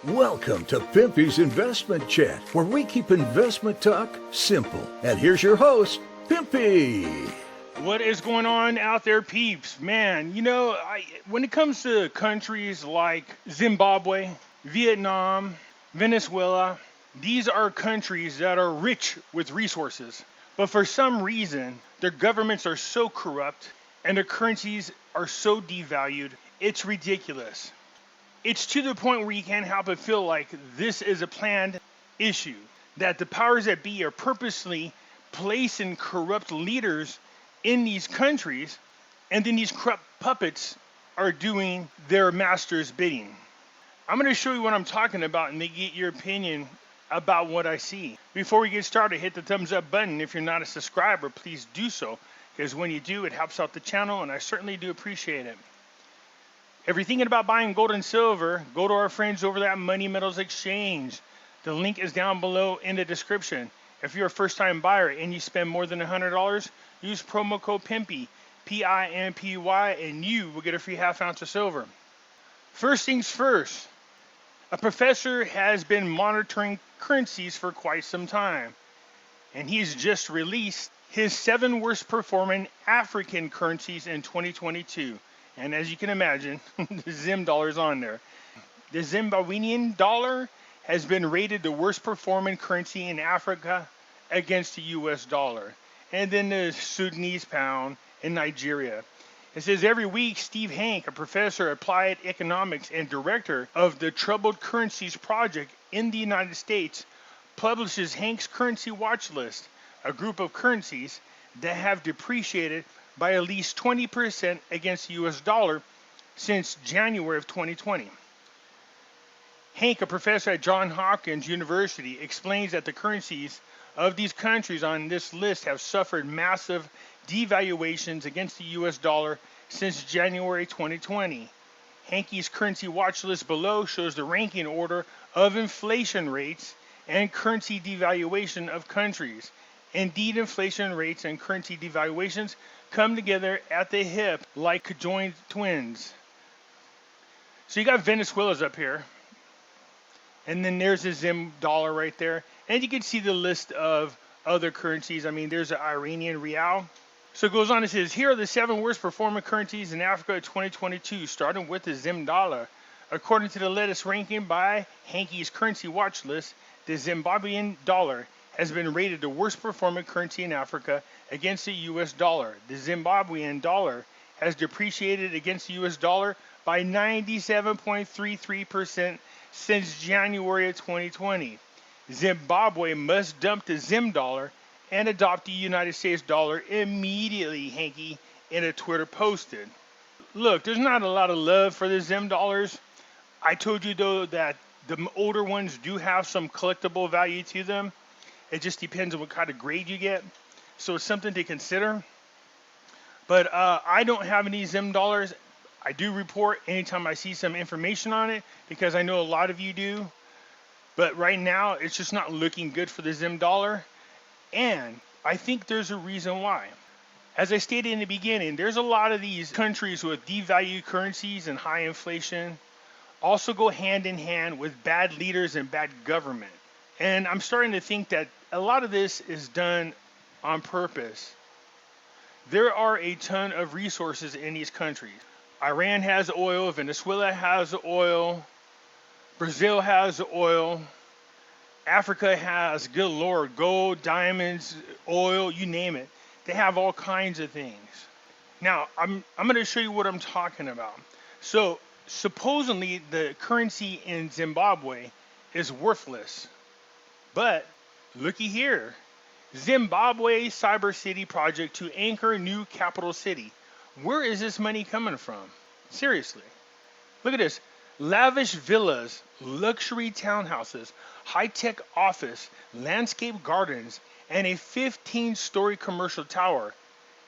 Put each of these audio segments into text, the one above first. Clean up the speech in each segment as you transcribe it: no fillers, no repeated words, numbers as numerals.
Welcome to Pimpy's Investment Chat, where we keep investment talk simple. And here's your host, Pimpy. What is going on out there, peeps? Man, when it comes to countries like Zimbabwe, Vietnam, Venezuela, these are countries that are rich with resources. But for some reason, their governments are so corrupt and their currencies are so devalued, it's ridiculous. It's to the point where you can't help but feel like this is a planned issue, that the powers that be are purposely placing corrupt leaders in these countries, and then these corrupt puppets are doing their master's bidding. I'm going to show you what I'm talking about and then get your opinion about what I see. Before we get started, hit the thumbs up button. If you're not a subscriber, please do so, because when you do, it helps out the channel, and I certainly do appreciate it. If you're thinking about buying gold and silver, go to our friends over at Money Metals Exchange. The link is down below in the description. If you're a first-time buyer and you spend more than $100, use promo code Pimpy, P-I-M-P-Y, and you will get a free half ounce of silver. First things first, a professor has been monitoring currencies for quite some time, and he's just released his 7 worst performing African currencies in 2022. And as you can imagine, the Zim dollar is on there. The Zimbabwean dollar has been rated the worst performing currency in Africa against the US dollar. And then the Sudanese pound in Nigeria. It says every week, Steve Hank, a professor of applied economics and director of the Troubled Currencies Project in the United States, publishes Hank's Currency Watch List, a group of currencies that have depreciated by at least 20% against the US dollar since January of 2020. Hank, a professor at Johns Hopkins University, explains that the currencies of these countries on this list have suffered massive devaluations against the US dollar since January 2020. Hankey's currency watch list below shows the ranking order of inflation rates and currency devaluation of countries. Indeed, inflation rates and currency devaluations come together at the hip like conjoined twins. So you got Venezuela's up here, and then there's the Zim dollar right there, and you can see the list of other currencies. I mean, there's the Iranian real. So it goes on, it says, here are the 7 worst performing currencies in Africa in 2022, starting with the Zim dollar. According to the latest ranking by Hankey's Currency Watch List, the Zimbabwean dollar has been rated the worst performing currency in Africa against the US dollar. The Zimbabwean dollar has depreciated against the US dollar by 97.33% since January of 2020. Zimbabwe must dump the Zim dollar and adopt the United States dollar immediately, Hankey in a Twitter posted. Look, there's not a lot of love for the Zim dollars. I told you though that the older ones do have some collectible value to them. It just depends on what kind of grade you get. So it's something to consider. But I don't have any Zim dollars. I do report anytime I see some information on it, because I know a lot of you do. But right now, it's just not looking good for the Zim dollar. And I think there's a reason why. As I stated in the beginning, there's a lot of these countries with devalued currencies and high inflation also go hand in hand with bad leaders and bad government. And I'm starting to think that a lot of this is done on purpose. There are a ton of resources in these countries. Iran has oil, Venezuela has oil, Brazil has oil, Africa has, good Lord, gold, diamonds, oil, you name it. They have all kinds of things. Now, I'm going to show you what I'm talking about. So, supposedly the currency in Zimbabwe is worthless. But looky here, Zimbabwe Cyber City project to anchor new capital city. Where is this money coming from? Seriously. Look at this. Lavish villas, luxury townhouses, high-tech office, landscape gardens, and a 15-story commercial tower.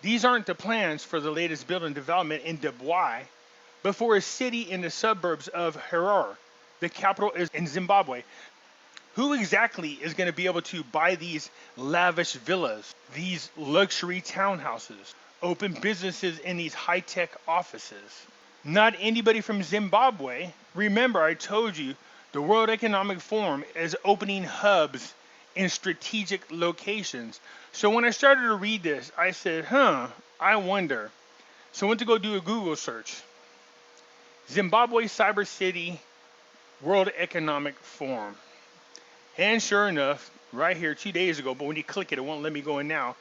These aren't the plans for the latest building development in Dubai, but for a city in the suburbs of Harare. The capital is in Zimbabwe. Who exactly is going to be able to buy these lavish villas, these luxury townhouses, open businesses in these high-tech offices? Not anybody from Zimbabwe. Remember, I told you The World Economic Forum is opening hubs in strategic locations. So when I started to read this, I said, I wonder. So I went to go do a Google search. Zimbabwe Cyber City World Economic Forum. And sure enough, right here 2 days ago, but when you click it, it won't let me go in now.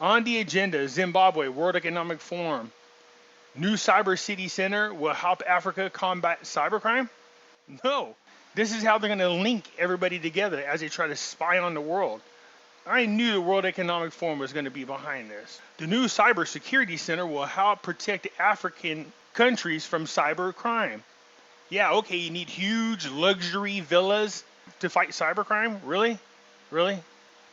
On the agenda, Zimbabwe World Economic Forum. New Cyber City Center will help Africa combat cybercrime? No. This is how they're going to link everybody together as they try to spy on the world. I knew the World Economic Forum was going to be behind this. The new Cyber Security Center will help protect African countries from cyber crime. Yeah, okay, you need huge luxury villas to fight cybercrime? Really? Really?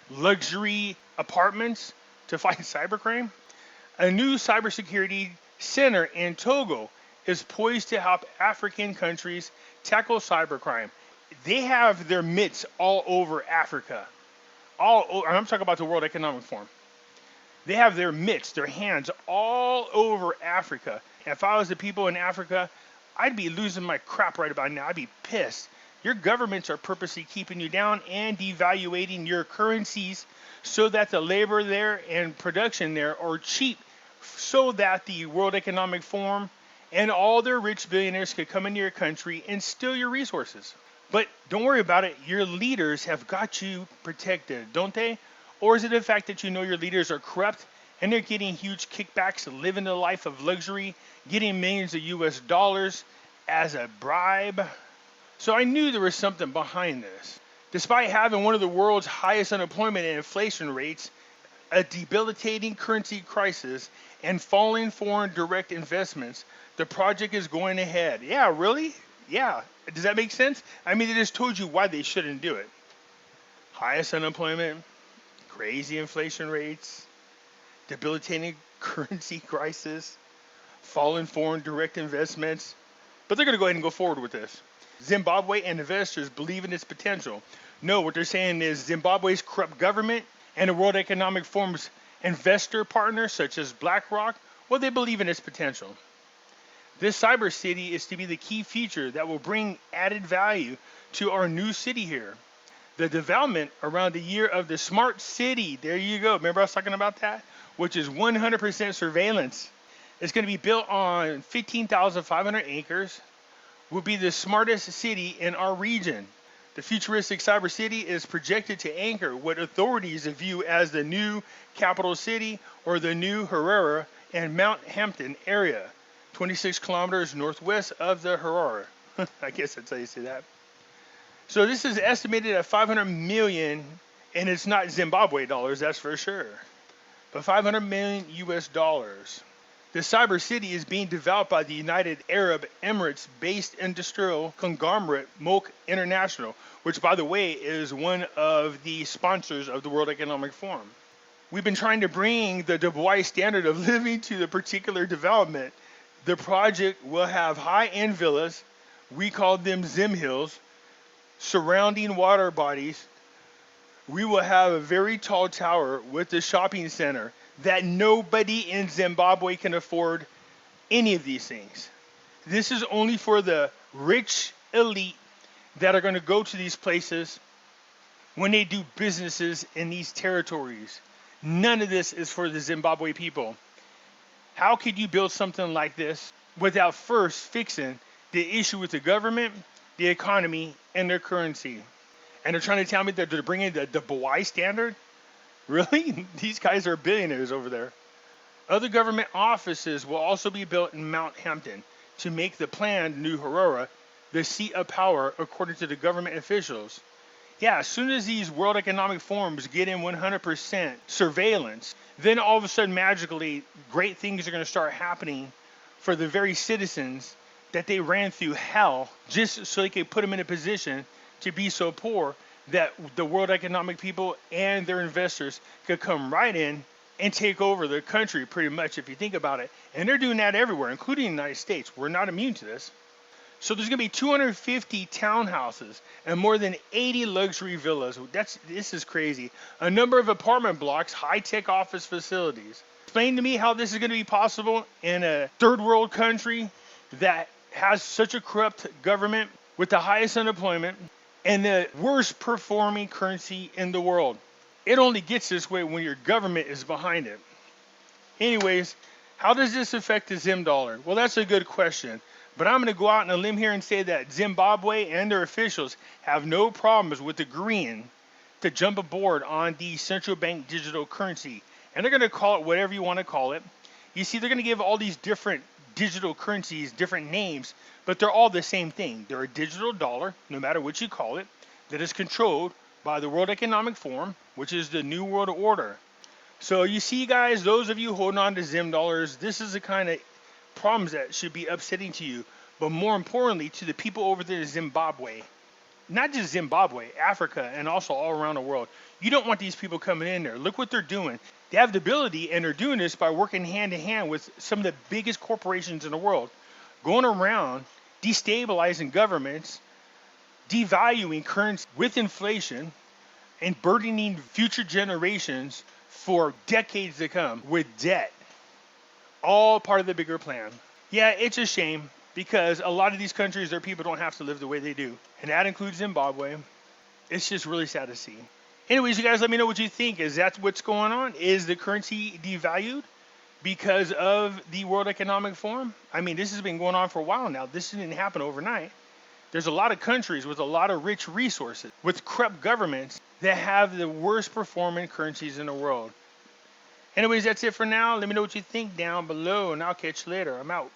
Luxury apartments to fight cybercrime? A new cybersecurity center in Togo is poised to help African countries tackle cybercrime. They have their mitts all over Africa. I'm talking about the World Economic Forum. They have their mitts, their hands all over Africa. If I was the people in Africa, I'd be losing my crap right about now. I'd be pissed. Your governments are purposely keeping you down and devaluating your currencies so that the labor there and production there are cheap, so that the World Economic Forum and all their rich billionaires could come into your country and steal your resources. But don't worry about it. Your leaders have got you protected, don't they? Or is it the fact that you know your leaders are corrupt and they're getting huge kickbacks, living the life of luxury, getting millions of US dollars as a bribe? So I knew there was something behind this. Despite having one of the world's highest unemployment and inflation rates, a debilitating currency crisis, and falling foreign direct investments, the project is going ahead. Yeah, really? Yeah. Does that make sense? I mean, they just told you why they shouldn't do it. Highest unemployment, crazy inflation rates, debilitating currency crisis, falling foreign direct investments. But they're going to go ahead and go forward with this. Zimbabwe and investors believe in its potential. No, what they're saying is Zimbabwe's corrupt government and the World Economic Forum's investor partners, such as BlackRock, well, they believe in its potential. This cyber city is to be the key feature that will bring added value to our new city here. The development around the year of the smart city, there you go. Remember I was talking about that? Which is 100% surveillance. It's going to be built on 15,500 acres, will be the smartest city in our region. The futuristic cyber city is projected to anchor what authorities view as the new capital city, or the new Harare and Mount Hampton area, 26 kilometers northwest of the Harare. I guess that's how you say that. So this is estimated at 500 million, and it's not Zimbabwe dollars, that's for sure, but 500 million US dollars. The cyber city is being developed by the United Arab Emirates-based industrial conglomerate Moke International, which, by the way, is one of the sponsors of the World Economic Forum. We've been trying to bring the Dubai standard of living to the particular development. The project will have high-end villas, we call them Zim Hills, surrounding water bodies. We will have a very tall tower with a shopping center that nobody in Zimbabwe can afford any of these things. This is only for the rich elite that are going to go to these places when they do businesses in these territories. None of this is for the Zimbabwe people. How could you build something like this without first fixing the issue with the government, the economy, and their currency? And they're trying to tell me that they're bringing the Dubai standard? Really? These guys are billionaires over there. Other government offices will also be built in Mount Hampton to make the planned new Harare the seat of power, according to the government officials. Yeah, as soon as these World Economic Forums get in 100% surveillance, then all of a sudden, magically, great things are going to start happening for the very citizens that they ran through hell just so they could put them in a position to be so poor that the World Economic people and their investors could come right in and take over the country, pretty much, if you think about it. And they're doing that everywhere, including the United States. We're not immune to this. So there's going to be 250 townhouses and more than 80 luxury villas. This is crazy. A number of apartment blocks, high-tech office facilities. Explain to me how this is going to be possible in a third world country that has such a corrupt government. with the highest unemployment and the worst performing currency in the world. It only gets this way when your government is behind it. Anyways, how does this affect the Zim dollar? Well, that's a good question. But I'm going to go out on a limb here and say that Zimbabwe and their officials have no problems with agreeing to jump aboard on the central bank digital currency. And they're going to call it whatever you want to call it. You see, they're going to give all these different digital currencies different names, but they're all the same thing. They're a digital dollar, no matter what you call it, that is controlled by the World Economic Forum, which is the New World Order. So you see, guys, those of you holding on to Zim dollars, this is the kind of problems that should be upsetting to you, but more importantly, to the people over there in Zimbabwe. Not just Zimbabwe, Africa, and also all around the world. You don't want these people coming in there. Look what they're doing. They have the ability, and they're doing this by working hand in hand with some of the biggest corporations in the world, going around destabilizing governments, devaluing currency with inflation, and burdening future generations for decades to come with debt. All part of the bigger plan. Yeah, it's a shame because a lot of these countries, their people don't have to live the way they do. And that includes Zimbabwe. It's just really sad to see. Anyways, you guys let me know what you think. Is that what's going on? Is the currency devalued because of the World Economic Forum? I mean, this has been going on for a while now. This didn't happen overnight. There's a lot of countries with a lot of rich resources, with corrupt governments that have the worst performing currencies in the world. Anyways, that's it for now. Let me know what you think down below, and I'll catch you later. I'm out.